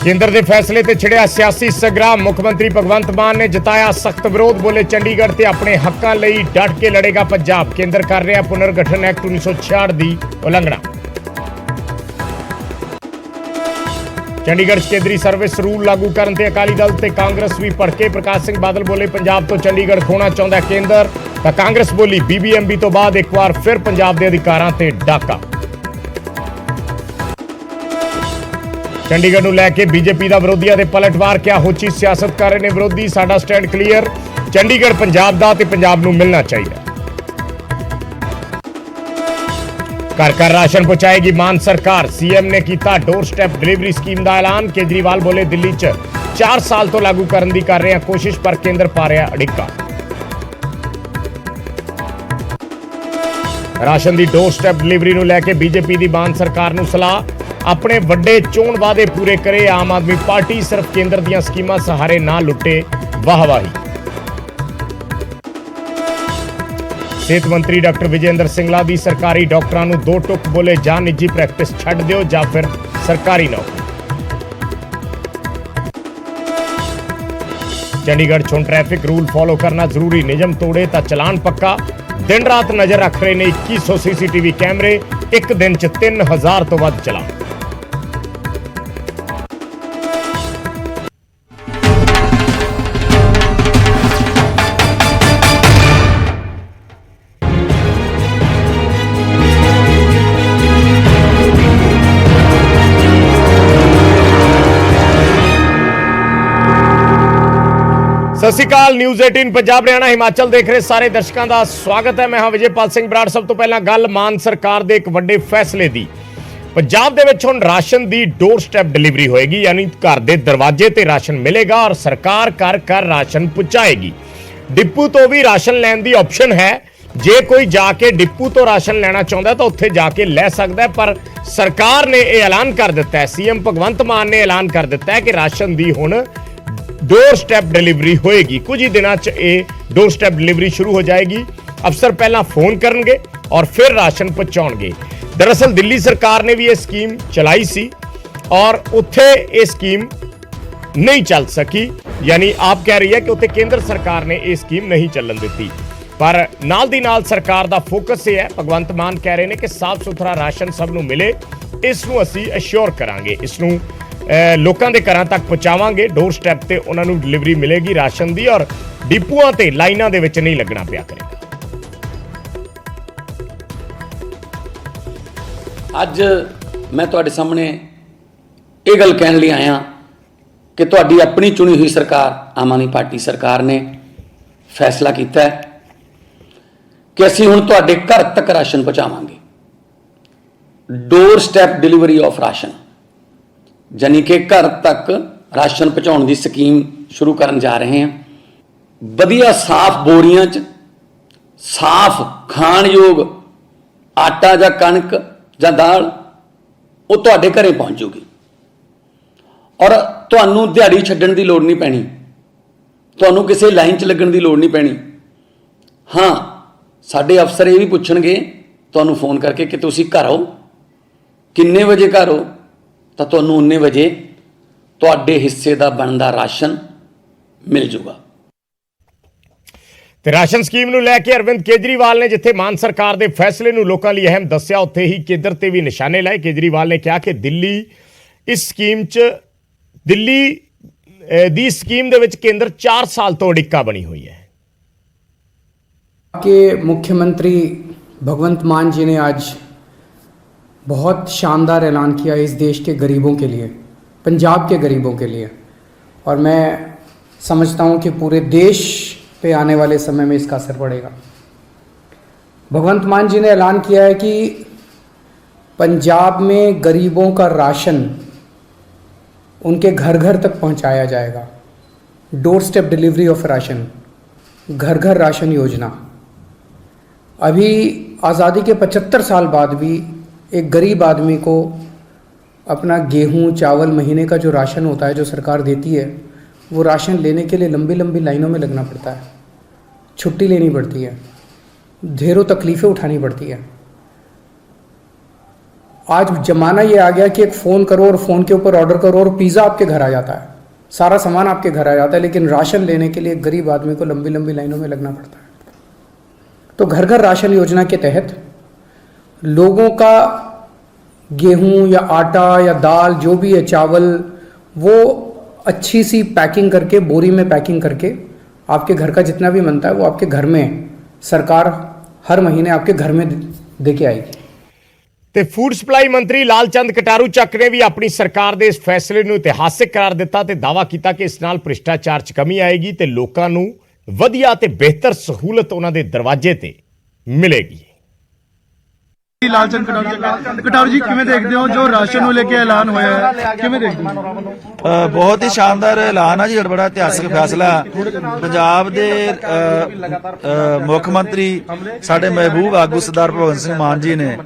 केंद्र के फैसले ते छिड़िया सियासी संग्राम। मुख्यमंत्री भगवंत मान ने जताया सख्त विरोध। बोले चंडीगढ़ ते अपने हकों लई डट के लड़ेगा पंजाब। केंद्र कर रहा पुनर्गठन एक्ट 1966 की उलंघना। चंडीगढ़ केंद्रीय सर्विस रूल लागू करने ते अकाली दल ते कांग्रेस भी भड़के। प्रकाश सिंह बादल बोले पंजाब तो चंडीगढ़ खोना चाहता केंद्र। तो कांग्रेस बोली BBMB तो बाद एक बार फिर पंजाब के अधिकारों ते डाका। चंडीगढ़ नूं लैके बीजेपी का विरोधियों के पलटवार। क्या होची सियासत कर रहे ने विरोधी। साडा स्टैंड क्लीयर। चंडीगढ़ पंजाब दा ते पंजाब नूं मिलना चाहिए। घर घर राशन पहुंचाएगी मान सरकार। सीएम ने किया डोर स्टैप डिलीवरी स्कीम का ऐलान। केजरीवाल बोले दिल्ली च 4 साल तो लागू करने की कर रहे हैं कोशिश, पर केंद्र पा रहा अड़िक्का। राशन की डोर स्टैप डिलीवरी नूं लैके बीजेपी की मान सरकार नूं सलाह। अपने वड्डे चोण वादे पूरे करे। आम आदमी पार्टी सिर्फ केंद्र दीआं स्कीमां सहारे ना लुटे वाहवाही। सेहत मंत्री डॉक्टर विजय इंदर सिंगला दी सरकारी डॉक्टरां नूं 2 टुक। बोले जां निजी प्रैक्टिस छड्ड दिओ जां फिर सरकारी नौकरी। चंडीगढ़ चों ट्रैफिक रूल फॉलो करना जरूरी। नियम तोड़े तो चलान पक्का। दिन रात नजर रख रहे ने 2100 CCTV कैमरे। एक दिन च 3000 तो वध चलान। सत श्री अकाल। न्यूज़ 18 पंजाब हरियाणा हिमाचल देख रहे सारे दर्शकों का स्वागत है। मैं हाँ विजयपाल सिंह बराड़। सब तो पहला गल मान सरकार के एक वड्डे फैसले की। पंजाब दे विच हुण राशन की डोर स्टैप डिलीवरी होएगी, यानी घर के दरवाजे ते राशन मिलेगा और सरकार घर घर राशन पहुंचाएगी। डिपू तो भी राशन लैण की ऑप्शन है। जे कोई जाके डिपू तो राशन लेना चाहता तो उत्थे जाके लै सकता है, पर सरकार ने यह ऐलान कर दिता है। सीएम भगवंत मान ने ऐलान कर दिता है कि राशन की हुण डोर स्टैप डिलीवरी होएगी। कुछ ही दिनों च डोर स्टैप डिलीवरी शुरू हो जाएगी। अफसर पहला फोन करेंगे और फिर राशन पहुंचाएंगे। दरअसल दिल्ली सरकार ने भी यह स्कीम चलाई सी और उत्थे ये स्कीम नहीं चल सकी, यानी आप कह रही है कि उत्थे केंद्र सरकार ने यह स्कीम नहीं चलन दी। पर नाल दी नाल सरकार का फोकस ये है, भगवंत मान कह रहे हैं कि साफ सुथरा राशन सब नूं मिले। इसनूं असीं अश्योर करांगे, इसनूं लोगों के घरों तक पहुंचावांगे। डोर स्टैप ते उन्हां नूं डिलीवरी मिलेगी राशन दी और डिपूआं ते लाइनां दे विच नहीं लगना पिया करेगा। अज मैं तुहाडे सामने ये गल कहण लई आया कि तुहाडी अपनी चुनी हुई सरकार आम आदमी पार्टी सरकार ने फैसला किया है कि असीं हुण तुहाडे घर तक राशन पहुंचावांगे। Doorstep delivery of ration, यानी कि घर तक राशन पहुँचाने की स्कीम शुरू करन जा रहे हैं। वधिया साफ बोरियां च साफ खाणयोग आटा जां कणक जां दाल वो तुहाडे घरें पहुँच जूगी और तुहानूं दिहाड़ी छड्डण की लोड़ नहीं पैनी, तुहानूं किसी लाइन च लगण की लोड़ नहीं पैनी। हाँ, साडे अफसर ये भी पुछणगे तुहानूं फोन करके कि तुसीं घर आओ, किन्ने वजे घर हो, तो तुहानूं उन्ने वजे तुहाडे हिस्से का बनदा राशन मिल जूगा। राशन स्कीम नूं लैके अरविंद केजरीवाल ने जिथे मान सरकार के फैसले नूं लोकां लई अहम दस्सिया, उत्थे ही केंद्र ते भी निशाने लाए। केजरीवाल ने कहा कि दिल्ली इस स्कीम दी स्कीम दे विच केंद्र 4 साल तो अड़िक्का बनी हुई है। के मुख्यमंत्री भगवंत मान जी ने आज बहुत शानदार ऐलान किया इस देश के गरीबों के लिए, पंजाब के गरीबों के लिए, और मैं समझता हूं कि पूरे देश पे आने वाले समय में इसका असर पड़ेगा। भगवंत मान जी ने ऐलान किया है कि पंजाब में गरीबों का राशन उनके घर घर तक पहुंचाया जाएगा। Door step delivery of ration, घर घर राशन योजना। अभी आज़ादी के 75 साल बाद भी एक गरीब आदमी को अपना गेहूं चावल महीने का जो राशन होता है जो सरकार देती है, वो राशन लेने के लिए लंबी लंबी लाइनों में लगना पड़ता है, छुट्टी लेनी पड़ती है, ढेरों तकलीफ़ें उठानी पड़ती है। आज ज़माना ये आ गया कि एक फ़ोन करो और फ़ोन के ऊपर ऑर्डर करो और पिज़्ज़ा आपके घर आ जाता है, सारा सामान आपके घर आ जाता है, लेकिन राशन लेने के लिए गरीब आदमी को लंबी लंबी लाइनों में लगना पड़ता है। तो घर घर राशन योजना के तहत लोगों का गेहूं या आटा या दाल जो भी है, चावल, वो अच्छी सी पैकिंग करके, बोरी में पैकिंग करके आपके घर का जितना भी बनता है वो आपके घर में सरकार हर महीने आपके घर में दे के आएगी। ਤੇ ਫੂਡ ਸਪਲਾਈ ਮੰਤਰੀ ਲਾਲਚੰਦ ਕਟਾਰੂ ਚੱਕ ਨੇ ਵੀ ਆਪਣੀ ਸਰਕਾਰ ਦੇ ਇਸ ਫੈਸਲੇ ਨੂੰ ਇਤਿਹਾਸਿਕ ਕਰਾਰ ਦਿੱਤਾ ਤੇ ਦਾਅਵਾ ਕੀਤਾ ਕਿ ਇਸ ਨਾਲ ਭ੍ਰਿਸ਼ਟਾਚਾਰ 'ਚ ਕਮੀ ਆਏਗੀ ਤੇ ਲੋਕਾਂ ਨੂੰ ਵਧੀਆ ਤੇ ਬਿਹਤਰ ਸਹੂਲਤ ਉਹਨਾਂ ਦੇ ਦਰਵਾਜ਼ੇ ਤੇ ਮਿਲੇਗੀ। ਲਾਲਚੰਦ ਕਟਾਰੂ ਜੀ ਕਿਵੇਂ ਦੇਖਦੇ ਹੋ ਜੋ ਰਾਸ਼ਨ ਨੂੰ ਲੈ ਕੇ ਐਲਾਨ ਹੋਇਆ ਹੈ, ਕਿਵੇਂ ਦੇਖਦੇ ਹੋ? ਬਹੁਤ ਹੀ ਸ਼ਾਨਦਾਰ ਐਲਾਨ ਆ ਜੀ, ਬੜਾ ਇਤਿਹਾਸਕ ਫੈਸਲਾ। ਪੰਜਾਬ ਦੇ ਮੁੱਖ ਮੰਤਰੀ ਸਾਡੇ ਮਹਿਬੂਬ ਆਗੂ ਸਰਦਾਰ ਭਗਵੰਤ ਸਿੰਘ ਮਾਨ ਜੀ ਨੇ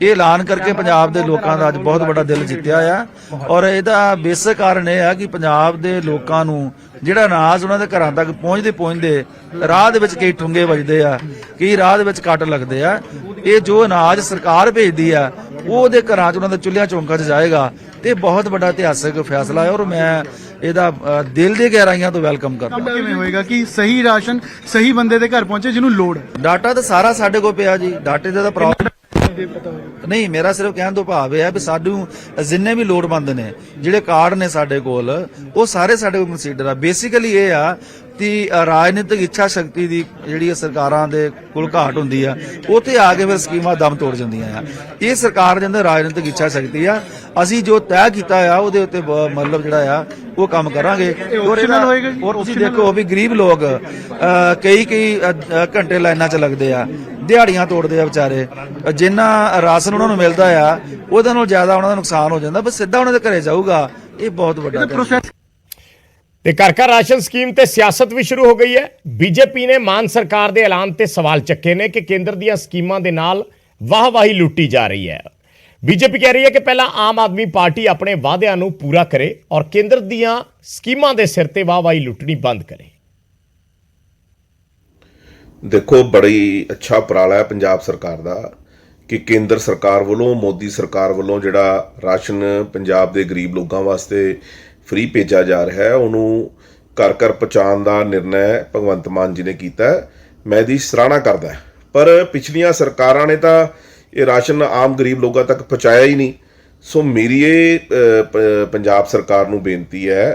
ਇਹ ਐਲਾਨ ਕਰਕੇ ਪੰਜਾਬ ਦੇ ਲੋਕਾਂ ਦਾ ਅੱਜ ਬਹੁਤ ਵੱਡਾ ਦਿਲ ਜਿੱਤਿਆ ਆ। ਔਰ ਇਹਦਾ ਬੇਸਿਕ ਕਾਰਨ ਇਹ ਆ ਕਿ ਪੰਜਾਬ ਦੇ ਲੋਕਾਂ ਨੂੰ ਜਿਹੜਾ ਅਨਾਜ ਉਹਨਾਂ ਦੇ ਘਰਾਂ ਤੱਕ ਪਹੁੰਚਦੇ ਰਾਹ ਦੇ ਵਿੱਚ ਕਈ ਠੁੰਗੇ ਵੱਜਦੇ ਆ, ਕਈ ਰਾਹ ਦੇ ਵਿੱਚ ਕੱਟ ਲੱਗਦੇ ਆ। ਇਹ ਜੋ ਅਨਾਜ ਸਰਕਾਰ ਭੇਜਦੀ ਆ ਉਹ ਉਹਦੇ ਘਰਾਂ 'ਚ ਉਹਨਾਂ ਦੇ ਚੁੱਲ੍ਹਿਆਂ ਚੌਂਕਾਂ 'ਚ ਜਾਏਗਾ ਤੇ ਬਹੁਤ ਵੱਡਾ ਇਤਿਹਾਸਕ ਫੈਸਲਾ ਹੈ। ਔਰ ਮੈਂ ਇਹਦਾ ਦਿਲ ਦੀ ਗਹਿਰਾਈਆਂ ਤੋਂ ਵੈਲਕਮ ਕਰਦਾ। ਕਿਵੇਂ ਹੋਏਗਾ ਕਿ ਸਹੀ ਰਾਸ਼ਨ ਸਹੀ ਬੰਦੇ ਦੇ ਘਰ ਪਹੁੰਚੇ ਜਿਹਨੂੰ ਲੋੜ ਹੈ? ਡਾਟਾ ਤਾਂ ਸਾਰਾ ਸਾਡੇ ਕੋਲ ਪਿਆ ਜੀ, ਡਾਟੇ ਦਾ ਤਾਂ ਪ੍ਰੋਬਲਮ ਨਹੀਂ। ਮੇਰਾ ਸਿਰਫ ਕਹਿਣ ਤੋਂ ਭਾਵ ਇਹ ਹੈ ਵੀ ਸਾਨੂੰ ਜਿੰਨੇ ਵੀ ਲੋੜਵੰਦ ਨੇ ਜਿਹੜੇ ਕਾਰਡ ਨੇ ਸਾਡੇ ਕੋਲ ਉਹ ਸਾਰੇ ਸਾਡੇ ਕੋਲ ਕੰਸੀਡਰ ਆ। ਬੇਸਿਕਲੀ ਇਹ ਆ ਕਿ ਰਾਜਨੀਤਿਕ ਇੱਛਾ ਸ਼ਕਤੀ ਦੀ ਜਿਹੜੀ ਸਰਕਾਰਾਂ ਦੇ ਕੋਲ ਘਾਟ ਹੁੰਦੀ ਆ, ਉੱਥੇ ਆ ਕੇ ਫਿਰ ਸਕੀਮਾਂ ਦਮ ਤੋੜ ਜਾਂਦੀਆਂ ਆ। ਇਹ ਸਰਕਾਰ ਦੇ ਅੰਦਰ ਰਾਜਨੀਤਿਕ ਇੱਛਾ ਸ਼ਕਤੀ ਆ। ਅਸੀਂ ਜੋ ਤੈਅ ਕੀਤਾ ਆ ਉਹਦੇ ਉੱਤੇ ਮਤਲਬ ਜਿਹੜਾ ਆ ਉਹ ਕੰਮ ਕਰਾਂਗੇ। ਔਰ ਤੁਸੀਂ ਦੇਖੋ ਵੀ ਗਰੀਬ ਲੋਕ ਕਈ ਘੰਟੇ ਲਾਈਨਾਂ 'ਚ ਲੱਗਦੇ ਆ, ਦਿਹਾੜੀਆਂ ਤੋੜਦੇ ਆ ਵਿਚਾਰੇ। ਜਿੰਨਾ ਰਾਸ਼ਨ ਉਹਨਾਂ ਨੂੰ ਮਿਲਦਾ ਆ ਉਹਦੇ ਨਾਲ ਜ਼ਿਆਦਾ ਉਹਨਾਂ ਦਾ ਨੁਕਸਾਨ ਹੋ ਜਾਂਦਾ, ਬਸ ਸਿੱਧਾ ਉਹਨਾਂ ਦੇ ਘਰੇ ਜਾਊਗਾ। ਇਹ ਬਹੁਤ ਵੱਡਾ ਪ੍ਰੋਸੈਸ। ਤੇ ਘਰ ਘਰ ਰਾਸ਼ਨ ਸਕੀਮ ਤੇ ਸਿਆਸਤ ਵੀ ਸ਼ੁਰੂ ਹੋ ਗਈ ਹੈ। ਬੀਜੇਪੀ ਨੇ ਮਾਨ ਸਰਕਾਰ ਦੇ ਐਲਾਨ ਤੇ ਸਵਾਲ ਚੱਕੇ ਨੇ ਕਿ ਕੇਂਦਰ ਦੀਆਂ ਸਕੀਮਾਂ ਦੇ ਨਾਲ ਵਾਹਵਾਹੀ ਲੁੱਟੀ ਜਾ ਰਹੀ ਹੈ। ਬੀਜੇਪੀ ਕਹਿ ਰਹੀ ਹੈ ਕਿ ਪਹਿਲਾਂ ਆਮ ਆਦਮੀ ਪਾਰਟੀ ਆਪਣੇ ਵਾਅਦਿਆਂ ਨੂੰ ਪੂਰਾ ਕਰੇ ਔਰ ਕੇਂਦਰ ਦੀਆਂ ਸਕੀਮਾਂ ਦੇ ਸਿਰ ਤੇ ਵਾਹਵਾਹੀ ਲੁੱਟਣੀ ਬੰਦ ਕਰੇ। ਦੇਖੋ, ਬੜੀ ਅੱਛਾ ਉਪਰਾਲਾ ਹੈ ਪੰਜਾਬ ਸਰਕਾਰ ਦਾ ਕਿ ਕੇਂਦਰ ਸਰਕਾਰ ਵੱਲੋਂ, ਮੋਦੀ ਸਰਕਾਰ ਵੱਲੋਂ ਜਿਹੜਾ ਰਾਸ਼ਨ ਪੰਜਾਬ ਦੇ ਗਰੀਬ ਲੋਕਾਂ ਵਾਸਤੇ ਫ੍ਰੀ ਭੇਜਿਆ ਜਾ ਰਿਹਾ ਹੈ, ਉਹਨੂੰ ਘਰ ਘਰ ਪਹੁੰਚਾਉਣ ਦਾ ਨਿਰਣੈ ਭਗਵੰਤ ਮਾਨ ਜੀ ਨੇ ਕੀਤਾ ਹੈ। ਮੈਂ ਇਹਦੀ ਸਰਾਹਨਾ ਕਰਦਾ। ਪਰ ਪਿਛਲੀਆਂ ਸਰਕਾਰਾਂ ਨੇ ਤਾਂ ਇਹ ਰਾਸ਼ਨ ਆਮ ਗਰੀਬ ਲੋਕਾਂ ਤੱਕ ਪਹੁੰਚਾਇਆ ਹੀ ਨਹੀਂ। ਸੋ ਮੇਰੀ ਇਹ ਪੰਜਾਬ ਸਰਕਾਰ ਨੂੰ ਬੇਨਤੀ ਹੈ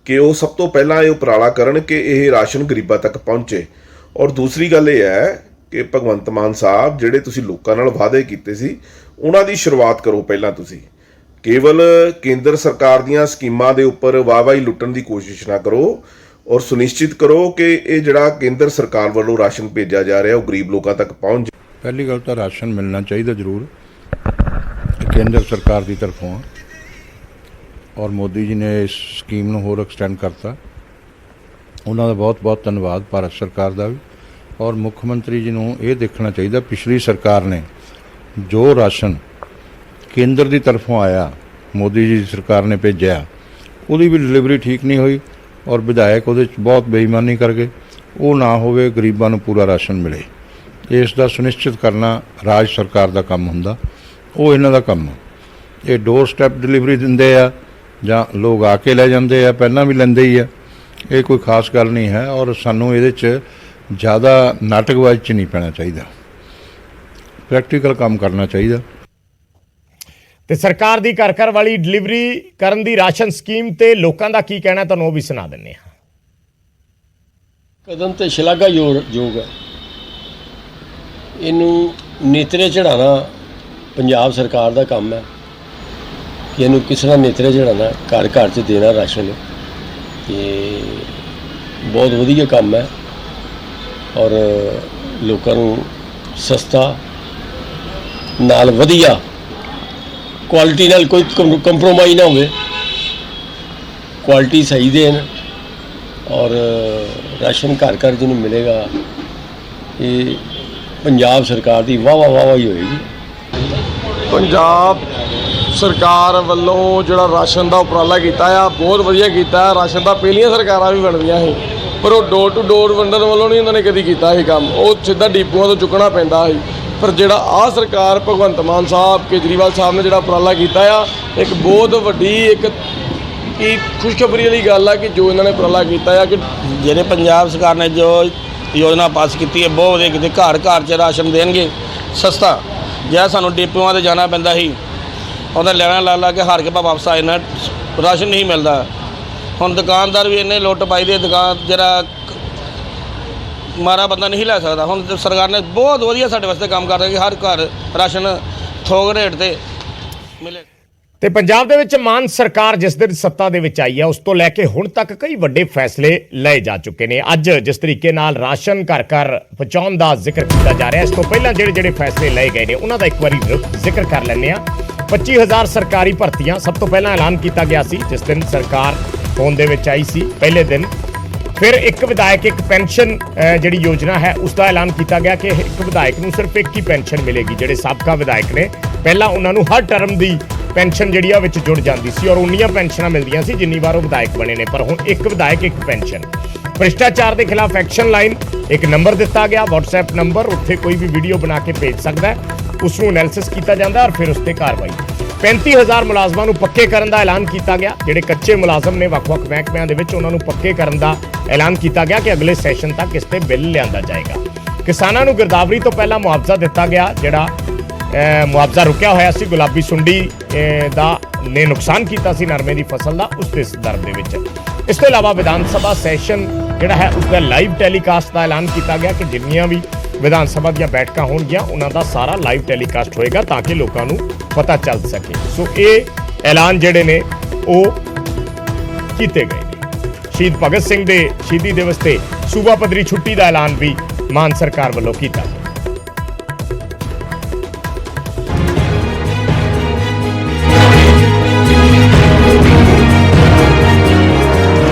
ਕਿ ਉਹ ਸਭ ਤੋਂ ਪਹਿਲਾਂ ਇਹ ਉਪਰਾਲਾ ਕਰਨ ਕਿ ਇਹ ਰਾਸ਼ਨ ਗਰੀਬਾਂ ਤੱਕ ਪਹੁੰਚੇ। ਔਰ ਦੂਸਰੀ ਗੱਲ ਇਹ ਹੈ ਕਿ ਭਗਵੰਤ ਮਾਨ ਸਾਹਿਬ ਜਿਹੜੇ ਤੁਸੀਂ ਲੋਕਾਂ ਨਾਲ ਵਾਅਦੇ ਕੀਤੇ ਸੀ ਉਹਨਾਂ ਦੀ ਸ਼ੁਰੂਆਤ ਕਰੋ। ਪਹਿਲਾਂ ਤੁਸੀਂ ਕੇਵਲ ਕੇਂਦਰ ਸਰਕਾਰ ਦੀਆਂ ਸਕੀਮਾਂ ਦੇ ਉੱਪਰ ਵਾਹਵਾਹੀ ਲੁੱਟਣ ਦੀ ਕੋਸ਼ਿਸ਼ ਨਾ ਕਰੋ ਔਰ ਸੁਨਿਸ਼ਚਿਤ ਕਰੋ ਕਿ ਇਹ ਜਿਹੜਾ ਕੇਂਦਰ ਸਰਕਾਰ ਵੱਲੋਂ ਰਾਸ਼ਨ ਭੇਜਿਆ ਜਾ ਰਿਹਾ ਉਹ ਗਰੀਬ ਲੋਕਾਂ ਤੱਕ ਪਹੁੰਚ। ਪਹਿਲੀ ਗੱਲ ਤਾਂ ਰਾਸ਼ਨ ਮਿਲਣਾ ਚਾਹੀਦਾ ਜ਼ਰੂਰ, ਕੇਂਦਰ ਸਰਕਾਰ ਦੀ ਤਰਫੋਂ, ਔਰ ਮੋਦੀ ਜੀ ਨੇ ਇਸ ਸਕੀਮ ਨੂੰ ਹੋਰ ਐਕਸਟੈਂਡ ਕਰਤਾ। ਉਹਨਾਂ ਦਾ ਬਹੁਤ ਬਹੁਤ ਧੰਨਵਾਦ ਭਾਰਤ ਸਰਕਾਰ ਦਾ ਵੀ। ਔਰ ਮੁੱਖ ਮੰਤਰੀ ਜੀ ਨੂੰ ਇਹ ਦੇਖਣਾ ਚਾਹੀਦਾ ਪਿਛਲੀ ਸਰਕਾਰ ਨੇ ਜੋ ਰਾਸ਼ਨ ਕੇਂਦਰ ਦੀ ਤਰਫੋਂ ਆਇਆ, ਮੋਦੀ ਜੀ ਦੀ ਸਰਕਾਰ ਨੇ ਭੇਜਿਆ, ਉਹਦੀ ਵੀ ਡਿਲੀਵਰੀ ਠੀਕ ਨਹੀਂ ਹੋਈ ਔਰ ਵਿਧਾਇਕ ਉਹਦੇ 'ਚ ਬਹੁਤ ਬੇਈਮਾਨੀ ਕਰ ਗਏ। ਉਹ ਨਾ ਹੋਵੇ, ਗਰੀਬਾਂ ਨੂੰ ਪੂਰਾ ਰਾਸ਼ਨ ਮਿਲੇ। ਇਸ ਦਾ ਸੁਨਿਸ਼ਚਿਤ ਕਰਨਾ ਰਾਜ ਸਰਕਾਰ ਦਾ ਕੰਮ ਹੁੰਦਾ, ਉਹ ਇਹਨਾਂ ਦਾ ਕੰਮ। ਇਹ ਡੋਰ ਸਟੈਪ ਡਿਲੀਵਰੀ ਦਿੰਦੇ ਆ ਜਾਂ ਲੋਕ ਆ ਕੇ ਲੈ ਜਾਂਦੇ ਆ, ਪਹਿਲਾਂ ਵੀ ਲੈਂਦੇ ਹੀ ਆ। ਇਹ ਕੋਈ ਖਾਸ ਗੱਲ ਨਹੀਂ ਹੈ ਔਰ ਸਾਨੂੰ ਇਹਦੇ 'ਚ ਜ਼ਿਆਦਾ ਨਾਟਕਬਾਜ਼ੀ 'ਚ ਨਹੀਂ ਪੈਣਾ ਚਾਹੀਦਾ, ਪ੍ਰੈਕਟੀਕਲ ਕੰਮ ਕਰਨਾ ਚਾਹੀਦਾ। ਤੇ ਸਰਕਾਰ ਦੀ ਘਰ ਘਰ ਵਾਲੀ ਡਿਲੀਵਰੀ ਕਰਨ ਦੀ ਰਾਸ਼ਨ ਸਕੀਮ ਤੇ ਲੋਕਾਂ ਦਾ ਕੀ ਕਹਿਣਾ, ਤੁਹਾਨੂੰ ਉਹ ਵੀ ਸੁਣਾ ਦਿੰਦੇ ਹਾਂ। ਕਦਮ ਤੇ ਸ਼ਲਾਘਾਯੋਗ ਹੈ। ਇਹਨੂੰ ਨੇਤਰੇ ਚੜਾਉਣਾ ਪੰਜਾਬ ਸਰਕਾਰ ਦਾ ਕੰਮ ਹੈ ਕਿ ਇਹਨੂੰ ਕਿਸ ਤਰ੍ਹਾਂ ਨੇਤਰੇ ਚੜਾਉਣਾ, ਘਰ ਘਰ 'ਚ ਦੇਣਾ ਰਾਸ਼ਨ। ਤੇ ਬਹੁਤ ਵਧੀਆ ਕੰਮ ਹੈ ਔਰ ਲੋਕਾਂ ਨੂੰ ਸਸਤਾ ਨਾਲ ਵਧੀਆ ਕੁਆਲਿਟੀ ਨਾਲ ਕੋਈ ਕੰਪਰੋਮਾਈਜ਼ ਨਾ ਹੋਵੇ, ਕੁਆਲਿਟੀ ਸਹੀ ਦੇਣ ਔਰ ਰਾਸ਼ਨ ਘਰ ਘਰ ਜਿਹਨੂੰ ਮਿਲੇਗਾ। ਇਹ ਪੰਜਾਬ ਸਰਕਾਰ ਦੀ ਵਾਹ ਹੀ ਹੋਏਗੀ। ਪੰਜਾਬ ਸਰਕਾਰ ਵੱਲੋਂ ਜਿਹੜਾ ਰਾਸ਼ਨ ਦਾ ਉਪਰਾਲਾ ਕੀਤਾ ਆ ਬਹੁਤ ਵਧੀਆ ਕੀਤਾ। ਰਾਸ਼ਨ ਤਾਂ ਪਹਿਲੀਆਂ ਸਰਕਾਰਾਂ ਵੀ ਵੰਡਦੀਆਂ ਸੀ ਪਰ ਉਹ ਡੋਰ ਟੂ ਡੋਰ ਵੰਡਣ ਵੱਲੋਂ ਨਹੀਂ ਉਹਨਾਂ ਨੇ ਕਦੀ ਕੀਤਾ ਇਹ ਕੰਮ। ਉਹ ਸਿੱਧਾ ਡੀਪੂਆਂ ਤੋਂ ਚੁੱਕਣਾ ਪੈਂਦਾ ਸੀ। ਪਰ ਜਿਹੜਾ ਆ ਸਰਕਾਰ ਭਗਵੰਤ ਮਾਨ ਸਾਹਿਬ ਕੇਜਰੀਵਾਲ ਸਾਹਿਬ ਨੇ ਜਿਹੜਾ ਉਪਰਾਲਾ ਕੀਤਾ ਆ, ਇੱਕ ਬਹੁਤ ਵੱਡੀ ਇੱਕ ਕੀ ਖੁਸ਼ਖਬਰੀ ਵਾਲੀ ਗੱਲ ਆ ਕਿ ਜੋ ਇਹਨਾਂ ਨੇ ਉਪਰਾਲਾ ਕੀਤਾ ਆ ਕਿ ਜਿਹੜੇ ਪੰਜਾਬ ਸਰਕਾਰ ਨੇ ਜੋ ਯੋਜਨਾ ਪਾਸ ਕੀਤੀ ਹੈ ਬਹੁਤ ਵਧੀਆ ਕੀਤੀ। ਘਰ ਘਰ 'ਚ ਰਾਸ਼ਨ ਦੇਣਗੇ ਸਸਤਾ। ਜਿਹੜਾ ਸਾਨੂੰ ਡਿਪੂਆਂ 'ਤੇ ਜਾਣਾ ਪੈਂਦਾ ਸੀ, ਉਹਦਾ ਲੈਣਾ ਲਾ ਕੇ ਹਾਰ ਕੇ ਵਾਪਸ ਆ ਜਾਣਾ, ਰਾਸ਼ਨ ਨਹੀਂ ਮਿਲਦਾ। ਹੁਣ ਦੁਕਾਨਦਾਰ ਵੀ ਇੰਨੇ ਲੁੱਟ ਪਾਈ ਦੇ, ਦੁਕਾਨ ਜਿਹੜਾ ਮਾਰਾ ਬੰਦਾ ਨਹੀਂ ਲੈ ਸਕਦਾ। ਹੁਣ ਸਰਕਾਰ ਨੇ ਬਹੁਤ ਵਧੀਆ ਸਾਡੇ ਵਾਸਤੇ ਕੰਮ ਕਰ ਰਿਹਾ ਕਿ ਹਰ ਘਰ ਰਾਸ਼ਨ ਥੋਕ ਰੇਟ 'ਤੇ ਮਿਲੇ। ਤੇ ਪੰਜਾਬ ਦੇ ਵਿੱਚ ਮਾਨ ਸਰਕਾਰ ਜਿਸ ਦਿਨ ਸੱਤਾ ਦੇ ਵਿੱਚ ਆਈ ਹੈ ਉਸ ਤੋਂ ਲੈ ਕੇ ਹੁਣ ਤੱਕ ਕਈ ਵੱਡੇ ਫੈਸਲੇ ਲਏ ਜਾ ਚੁੱਕੇ ਨੇ। ਅੱਜ ਜਿਸ ਤਰੀਕੇ ਨਾਲ ਰਾਸ਼ਨ ਘਰ ਘਰ ਪਹੁੰਚਾਉਣ ਦਾ ਜ਼ਿਕਰ ਕੀਤਾ ਜਾ ਰਿਹਾ, ਇਸ ਤੋਂ ਪਹਿਲਾਂ ਜਿਹੜੇ ਫੈਸਲੇ ਲਏ ਗਏ ਨੇ ਉਹਨਾਂ ਦਾ ਇੱਕ ਵਾਰੀ ਜ਼ਿਕਰ ਕਰ ਲੈਂਦੇ ਆ। 25,000 ਸਰਕਾਰੀ ਭਰਤੀਆਂ ਸਭ ਤੋਂ ਪਹਿਲਾਂ ਐਲਾਨ ਕੀਤਾ ਗਿਆ ਸੀ ਜਿਸ ਦਿਨ ਸਰਕਾਰ ਹੋਂਦ ਦੇ ਵਿੱਚ ਆਈ ਸੀ ਪਹਿਲੇ ਦਿਨ। ਫਿਰ ਇੱਕ ਵਿਧਾਇਕ ਇੱਕ ਪੈਨਸ਼ਨ ਜਿਹੜੀ ਯੋਜਨਾ ਹੈ ਉਸ ਦਾ ਐਲਾਨ ਕੀਤਾ ਗਿਆ ਕਿ ਇੱਕ ਵਿਧਾਇਕ ਨੂੰ ਸਿਰਫ ਇੱਕ ਹੀ ਪੈਨਸ਼ਨ ਮਿਲੇਗੀ। ਜਿਹੜੇ ਸਾਬਕਾ ਵਿਧਾਇਕ ਨੇ ਪਹਿਲਾਂ ਉਹਨਾਂ ਨੂੰ ਹਰ ਟਰਮ ਦੀ ਪੈਨਸ਼ਨ ਜਿਹੜੀ ਆ ਵਿੱਚ ਜੁੜ ਜਾਂਦੀ ਸੀ ਔਰ ਉਨੀਆਂ ਪੈਨਸ਼ਨਾਂ ਮਿਲਦੀਆਂ ਸੀ ਜਿੰਨੀ ਵਾਰ ਉਹ ਵਿਧਾਇਕ ਬਣੇ ਨੇ, ਪਰ ਹੁਣ ਇੱਕ ਵਿਧਾਇਕ ਇੱਕ ਪੈਨਸ਼ਨ। ਭ੍ਰਿਸ਼ਟਾਚਾਰ ਦੇ ਖਿਲਾਫ ਐਕਸ਼ਨ ਲਾਈਨ ਇੱਕ ਨੰਬਰ ਦਿੱਤਾ ਗਿਆ, WhatsApp ਨੰਬਰ, ਉੱਥੇ ਕੋਈ ਵੀ ਵੀਡੀਓ ਬਣਾ ਕੇ ਭੇਜ ਸਕਦਾ ਹੈ, ਉਸ ਨੂੰ ਐਨਾਲਿਸਿਸ ਕੀਤਾ ਜਾਂਦਾ ਔਰ ਫਿਰ ਉਸ ਤੇ ਕਾਰਵਾਈ। 35,000 ਮੁਲਾਜ਼ਮਾਂ ਨੂੰ ਪੱਕੇ ਕਰਨ ਦਾ ਐਲਾਨ ਕੀਤਾ ਗਿਆ। ਜਿਹੜੇ ਕੱਚੇ ਮੁਲਾਜ਼ਮ ਨੇ ਵੱਖ-ਵੱਖ ਮਹਿਕਮਿਆਂ ਦੇ ਵਿੱਚ ਉਹਨਾਂ ਨੂੰ ਪੱਕੇ ਕਰਨ ਦਾ ਐਲਾਨ ਕੀਤਾ ਗਿਆ ਕਿ ਅਗਲੇ ਸੈਸ਼ਨ ਤੱਕ ਇਸ ਤੇ ਬਿੱਲ ਲਿਆਂਦਾ ਜਾਏਗਾ। ਕਿਸਾਨਾਂ ਨੂੰ ਗਿਰਦਾਵਰੀ ਤੋਂ ਪਹਿਲਾਂ ਮੁਆਵਜ਼ਾ ਦਿੱਤਾ ਗਿਆ। ਜਿਹੜਾ ਮੁਆਵਜ਼ਾ ਰੁਕਿਆ ਹੋਇਆ ਸੀ ਗੁਲਾਬੀ ਸੁੰਡੀ ਦਾ ਨੇ ਨੁਕਸਾਨ ਕੀਤਾ ਸੀ ਨਰਮੇ ਦੀ ਫਸਲ ਦਾ, ਉਸ ਦੇ ਸੰਦਰਭ ਦੇ ਵਿੱਚ। ਇਸ ਤੋਂ ਇਲਾਵਾ ਵਿਧਾਨ ਸਭਾ ਸੈਸ਼ਨ ਜਿਹੜਾ ਹੈ ਉਸ ਦਾ ਲਾਈਵ ਟੈਲੀਕਾਸਟ ਦਾ ਐਲਾਨ ਕੀਤਾ ਗਿਆ ਕਿ ਜਿੰਨੀਆਂ ਵੀ ਵਿਧਾਨ ਸਭਾ ਦੀਆਂ ਬੈਠਕਾਂ ਹੋਣਗੀਆਂ ਉਹਨਾਂ ਦਾ ਸਾਰਾ ਲਾਈਵ ਟੈਲੀਕਾਸਟ ਹੋਏਗਾ ਤਾਂ ਕਿ ਲੋਕਾਂ ਨੂੰ ਪਤਾ ਚੱਲ ਸਕੇ। ਸੋ ਇਹ ਐਲਾਨ ਜਿਹੜੇ ਨੇ ਉਹ ਕੀਤੇ ਗਏ ਨੇ। ਸ਼ਹੀਦ ਭਗਤ ਸਿੰਘ ਦੇ ਸ਼ਹੀਦੀ ਦਿਵਸ ਤੇ ਸੂਬਾ ਪੱਧਰੀ ਛੁੱਟੀ ਦਾ ਐਲਾਨ ਵੀ ਮਾਨ ਸਰਕਾਰ ਵੱਲੋਂ ਕੀਤਾ ਗਿਆ।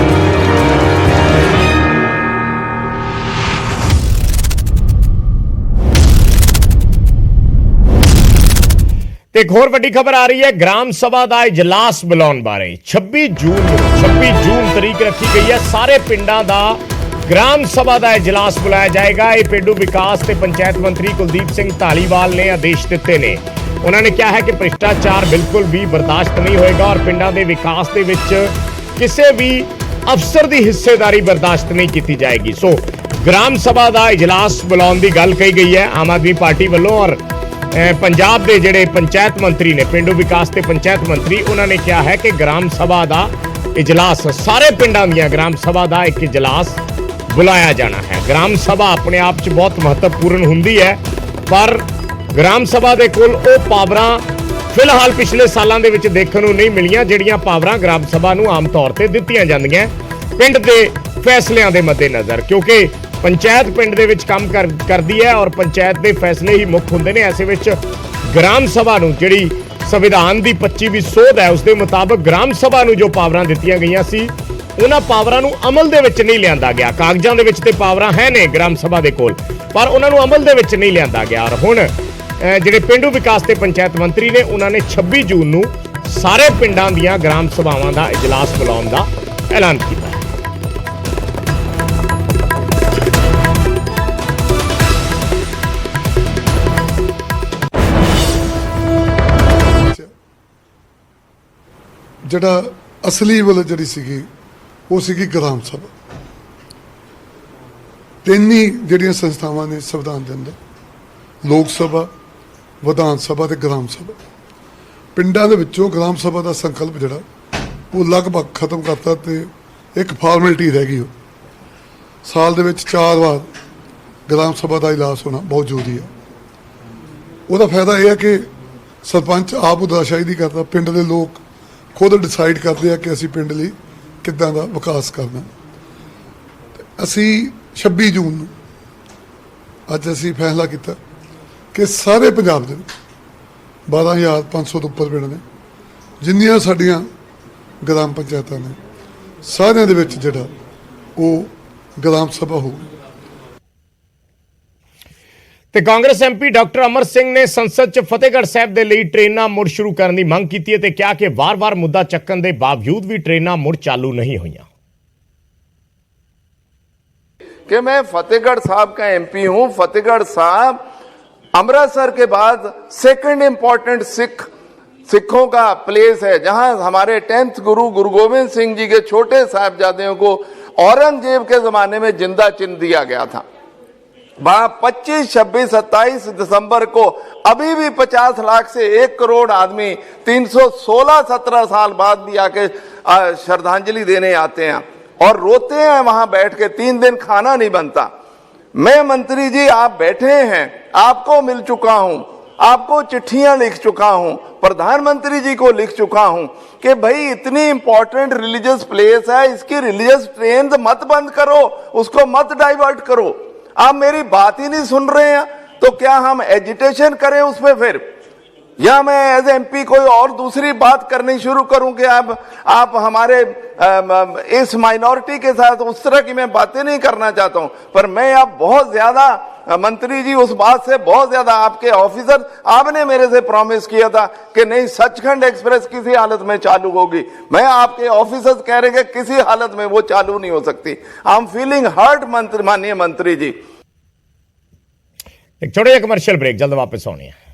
ਇੱਕ ਹੋਰ ਵੱਡੀ ਖਬਰ ਆ ਰਹੀ ਹੈ ਗ੍ਰਾਮ ਸਭਾ ਦਾ ਇਜਲਾਸ ਬੁਲਾਉਣ ਬਾਰੇ। 26 ਜੂਨ ਤਰੀਕ ਰੱਖੀ ਗਈ ਹੈ। ਸਾਰੇ ਪਿੰਡਾਂ ਦਾ ਗ੍ਰਾਮ ਸਭਾ ਦਾ ਇਜਲਾਸ ਬੁਲਾਇਆ ਜਾਏਗਾ। ਇਹ ਪੇਂਡੂ ਵਿਕਾਸ ਤੇ ਪੰਚਾਇਤ ਮੰਤਰੀ ਕੁਲਦੀਪ ਸਿੰਘ ਧਾਲੀਵਾਲ ਨੇ ਆਦੇਸ਼ ਦਿੱਤੇ ਨੇ। ਉਹਨਾਂ ਨੇ ਕਿਹਾ ਹੈ ਕਿ ਭ੍ਰਿਸ਼ਟਾਚਾਰ ਬਿਲਕੁਲ ਵੀ ਬਰਦਾਸ਼ਤ ਨਹੀਂ ਹੋਏਗਾ ਔਰ ਪਿੰਡਾਂ ਦੇ ਵਿਕਾਸ ਦੇ ਵਿੱਚ ਕਿਸੇ ਵੀ ਅਫਸਰ ਦੀ ਹਿੱਸੇਦਾਰੀ ਬਰਦਾਸ਼ਤ ਨਹੀਂ ਕੀਤੀ ਜਾਏਗੀ। ਸੋ ਗ੍ਰਾਮ ਸਭਾ ਦਾ ਇਜਲਾਸ ਬੁਲਾਉਣ ਦੀ ਗੱਲ ਕਹੀ ਗਈ ਹੈ ਆਮ ਆਦਮੀ ਪਾਰਟੀ ਵੱਲੋਂ। ਔਰ ਪੰਜਾਬ ਦੇ ਜਿਹੜੇ ਪੰਚਾਇਤ ਮੰਤਰੀ ਨੇ, ਪੇਂਡੂ ਵਿਕਾਸ ਤੇ ਪੰਚਾਇਤ ਮੰਤਰੀ, ਉਹਨਾਂ ਨੇ ਕਿਹਾ ਹੈ ਕਿ ਗ੍ਰਾਮ ਸਭਾ ਦਾ ਇਜਲਾਸ, ਸਾਰੇ ਪਿੰਡਾਂ ਦੀਆਂ ਗ੍ਰਾਮ ਸਭਾ ਦਾ ਇੱਕ ਇਜਲਾਸ ਬੁਲਾਇਆ ਜਾਣਾ ਹੈ। ਗ੍ਰਾਮ ਸਭਾ ਆਪਣੇ ਆਪ 'ਚ ਬਹੁਤ ਮਹੱਤਵਪੂਰਨ ਹੁੰਦੀ ਹੈ, ਪਰ ਗ੍ਰਾਮ ਸਭਾ ਦੇ ਕੋਲ ਉਹ ਪਾਵਰਾਂ ਫਿਲਹਾਲ ਪਿਛਲੇ ਸਾਲਾਂ ਦੇ ਵਿੱਚ ਦੇਖਣ ਨੂੰ ਨਹੀਂ ਮਿਲੀਆਂ ਜਿਹੜੀਆਂ ਪਾਵਰਾਂ ਗ੍ਰਾਮ ਸਭਾ ਨੂੰ ਆਮ ਤੌਰ ਤੇ ਦਿੱਤੀਆਂ ਜਾਂਦੀਆਂ ਪਿੰਡ ਦੇ ਫੈਸਲਿਆਂ ਦੇ ਮੱਦੇਨਜ਼ਰ, ਕਿਉਂਕਿ ਪੰਚਾਇਤ ਪਿੰਡ ਦੇ ਵਿੱਚ ਕੰਮ ਕਰਦੀ ਹੈ ਔਰ ਪੰਚਾਇਤ ਦੇ ਫੈਸਲੇ ਹੀ ਮੁੱਖ ਹੁੰਦੇ ਨੇ। ਐਸੇ ਵਿੱਚ ਗ੍ਰਾਮ ਸਭਾ ਨੂੰ ਜਿਹੜੀ ਸੰਵਿਧਾਨ ਦੀ 25ਵੀਂ ਸੋਧ ਹੈ ਉਸ ਦੇ ਮੁਤਾਬਕ ਗ੍ਰਾਮ ਸਭਾ ਨੂੰ ਜੋ ਪਾਵਰਾਂ ਦਿੱਤੀਆਂ ਗਈਆਂ ਸੀ ਉਹਨਾਂ ਪਾਵਰਾਂ ਨੂੰ ਅਮਲ ਦੇ ਵਿੱਚ ਨਹੀਂ ਲਿਆਂਦਾ ਗਿਆ। ਕਾਗਜ਼ਾਂ ਦੇ ਵਿੱਚ ਤੇ ਪਾਵਰਾਂ ਹੈ ਨੇ ਗ੍ਰਾਮ ਸਭਾ ਦੇ ਕੋਲ, ਪਰ ਉਹਨਾਂ ਨੂੰ ਅਮਲ ਦੇ ਵਿੱਚ ਨਹੀਂ ਲਿਆਂਦਾ ਗਿਆ। ਔਰ ਹੁਣ ਜਿਹੜੇ ਪੇਂਡੂ ਵਿਕਾਸ ਤੇ ਪੰਚਾਇਤ ਮੰਤਰੀ ਨੇ ਉਹਨਾਂ ਨੇ 26 ਜੂਨ ਨੂੰ ਸਾਰੇ ਪਿੰਡਾਂ ਦੀਆਂ ਗ੍ਰਾਮ ਸਭਾਵਾਂ ਦਾ ਇਜਲਾਸ ਬੁਲਾਉਣ ਦਾ ਐਲਾਨ ਕੀਤਾ। ਜਿਹੜਾ ਅਸਲੀ ਵੱਲ ਜਿਹੜੀ ਸੀਗੀ ਉਹ ਸੀਗੀ ਗ੍ਰਾਮ ਸਭਾ। ਤਿੰਨ ਹੀ ਜਿਹੜੀਆਂ ਸੰਸਥਾਵਾਂ ਨੇ ਸੰਵਿਧਾਨ ਦੇ ਅੰਦਰ, ਲੋਕ ਸਭਾ, ਵਿਧਾਨ ਸਭਾ ਤੇ ਗ੍ਰਾਮ ਸਭਾ। ਪਿੰਡਾਂ ਦੇ ਵਿੱਚੋਂ ਗ੍ਰਾਮ ਸਭਾ ਦਾ ਸੰਕਲਪ ਜਿਹੜਾ ਉਹ ਲਗਭਗ ਖਤਮ ਕਰਤਾ ਤੇ ਇੱਕ ਫਾਰਮੈਲਿਟੀ ਰਹਿ ਗਈ। ਸਾਲ ਦੇ ਵਿੱਚ 4 ਵਾਰ ਗ੍ਰਾਮ ਸਭਾ ਦਾ ਇਜਲਾਸ ਹੋਣਾ ਬਹੁਤ ਜ਼ਰੂਰੀ ਹੈ। ਉਹਦਾ ਫਾਇਦਾ ਇਹ ਹੈ ਕਿ ਸਰਪੰਚ ਆਪ ਉਦਾਸ਼ਾਹੀ ਨਹੀਂ ਕਰਦਾ, ਪਿੰਡ ਦੇ ਲੋਕ ਖੁਦ ਡਿਸਾਈਡ ਕਰਦੇ ਆ ਕਿ ਅਸੀਂ ਪਿੰਡ ਲਈ ਕਿੱਦਾਂ ਦਾ ਵਿਕਾਸ ਕਰਨਾ। ਅਸੀਂ 26 ਜੂਨ ਨੂੰ ਅੱਜ ਅਸੀਂ ਫੈਸਲਾ ਕੀਤਾ ਕਿ ਸਾਰੇ ਪੰਜਾਬ ਦੇ ਵਿੱਚ 12,500 ਤੋਂ ਉੱਪਰ ਪਿੰਡ ਨੇ, ਜਿੰਨੀਆਂ ਸਾਡੀਆਂ ਗ੍ਰਾਮ ਪੰਚਾਇਤਾਂ ਨੇ, ਸਾਰਿਆਂ ਦੇ ਵਿੱਚ ਜਿਹੜਾ ਉਹ ਗ੍ਰਾਮ ਸਭਾ ਹੋਊਗੀ। ਤੇ ਕਾਂਗਰਸ ਐਮਪੀ ਡਾਕਟਰ ਅਮਰ ਸਿੰਘ ਨੇ ਸੰਸਦ 'ਚ ਫਤਿਹਗੜ੍ਹ ਸਾਹਿਬ ਦੇ ਲਈ ਟ੍ਰੇਨਾਂ ਮੁੜ ਸ਼ੁਰੂ ਕਰਨ ਦੀ ਮੰਗ ਕੀਤੀ ਹੈ ਤੇ ਕਿਹਾ ਕਿ ਵਾਰ-ਵਾਰ ਮੁੱਦਾ ਚੱਕਣ ਦੇ ਬਾਵਜੂਦ ਵੀ ਟ੍ਰੇਨਾਂ ਮੁੜ ਚਾਲੂ ਨਹੀਂ ਹੋਈਆਂ। कि मैं फतेहगढ़ साहब का एमपी हूं। फतेहगढ़ साहब अमृतसर के बाद सेकंड इंपॉर्टेंट सिखों का प्लेस है, जहां हमारे 10th गुरु गुरु गोविंद सिंह जी के छोटे साहिबजादों को औरंगजेब के जमाने में जिंदा चिन्ह दिया गया था। वहां 25, 26, 27 दिसंबर को अभी भी 50 लाख से 1 करोड़ आदमी 316-17 साल बाद भी आके श्रद्धांजलि देने आते हैं और रोते हैं वहां बैठ के। 3 दिन खाना नहीं बनता। मैं मंत्री जी, आप बैठे हैं, आपको मिल चुका हूं, आपको चिट्ठियां लिख चुका हूं, प्रधानमंत्री जी को लिख चुका हूं कि भाई इतनी इंपॉर्टेंट रिलीजियस प्लेस है, इसकी रिलीजियस ट्रेन मत बंद करो, उसको मत डाइवर्ट करो। आप मेरी बात ही नहीं सुन रहे हैं, तो क्या हम एजिटेशन करें उस पर फिर, या मैं एज एमपी कोई और दूसरी बात करनी शुरू करूं कि आप हमारे इस माइनॉरिटी के साथ उस तरह की मैं बातें नहीं करना चाहता हूं। पर मैं अब बहुत ज्यादा मंत्री जी उस बात से बहुत ज्यादा, आपके ऑफिसर, आपने मेरे से प्रॉमिस किया था कि नहीं सचखंड एक्सप्रेस किसी हालत में चालू होगी। मैं आपके ऑफिसर्स कह रहे हैं कि किसी हालत में वो चालू नहीं हो सकती। आई एम फीलिंग हर्ट माननीय मंत्री जी। एक छोटे कमर्शियल ब्रेक, जल्द वापस होनी है।